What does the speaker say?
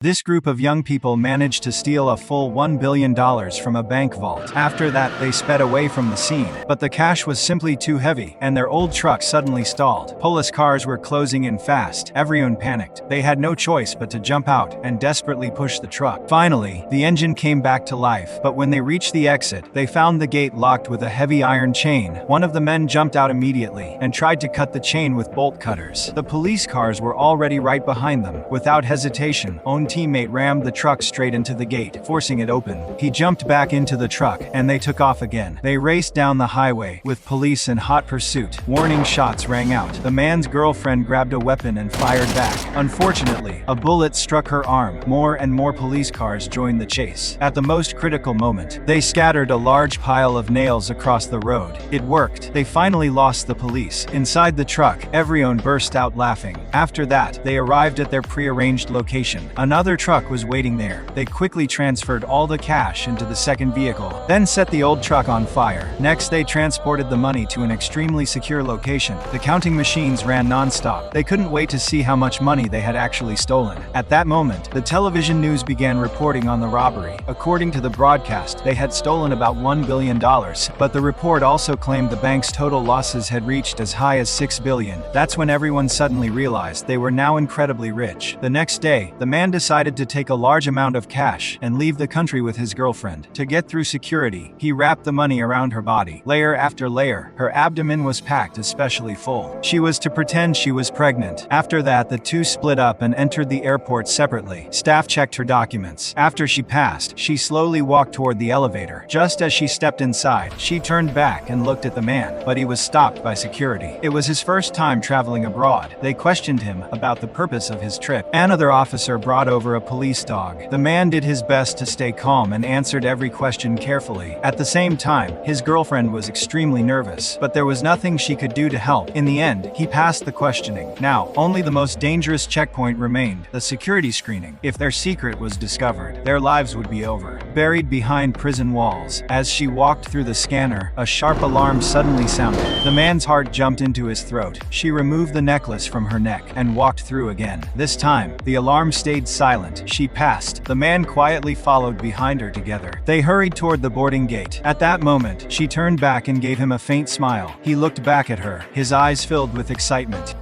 This group of young people managed to steal a full $1 billion from a bank vault. After that, they sped away from the scene. But the cash was simply too heavy, and their old truck suddenly stalled. Police cars were closing in fast. Everyone panicked. They had no choice but to jump out and desperately push the truck. Finally, the engine came back to life, but when they reached the exit, they found the gate locked with a heavy iron chain. One of the men jumped out immediately and tried to cut the chain with bolt cutters. The police cars were already right behind them. Without hesitation, teammate rammed the truck straight into the gate, forcing it open. He jumped back into the truck, and they took off again. They raced down the highway, with police in hot pursuit. Warning shots rang out. The man's girlfriend grabbed a weapon and fired back. Unfortunately, a bullet struck her arm. More and more police cars joined the chase. At the most critical moment, they scattered a large pile of nails across the road. It worked. They finally lost the police. Inside the truck, everyone burst out laughing. After that, they arrived at their prearranged location. Another truck was waiting there. They quickly transferred all the cash into the second vehicle, then set the old truck on fire. Next, they transported the money to an extremely secure location. The counting machines ran non-stop. They couldn't wait to see how much money they had actually stolen. At that moment, the television news began reporting on the robbery. According to the broadcast, they had stolen about $1 billion, but the report also claimed the bank's total losses had reached as high as $6 billion. That's when everyone suddenly realized they were now incredibly rich. The next day, the man decided to take a large amount of cash and leave the country with his girlfriend. To get through security, he wrapped the money around her body. Layer after layer, her abdomen was packed especially full. She was to pretend she was pregnant. After that, the two split up and entered the airport separately. Staff checked her documents. After she passed, she slowly walked toward the elevator. Just as she stepped inside, she turned back and looked at the man, but he was stopped by security. It was his first time traveling abroad. They questioned him about the purpose of his trip. Another officer brought over a police dog. The man did his best to stay calm and answered every question carefully. At the same time, his girlfriend was extremely nervous, but there was nothing she could do to help. In the end, he passed the questioning. Now, only the most dangerous checkpoint remained, the security screening. If their secret was discovered, their lives would be over. Buried behind prison walls, as she walked through the scanner, a sharp alarm suddenly sounded. The man's heart jumped into his throat. She removed the necklace from her neck and walked through again. This time, the alarm stayed silent. She passed. The man quietly followed behind her together. They hurried toward the boarding gate. At that moment, she turned back and gave him a faint smile. He looked back at her, his eyes filled with excitement.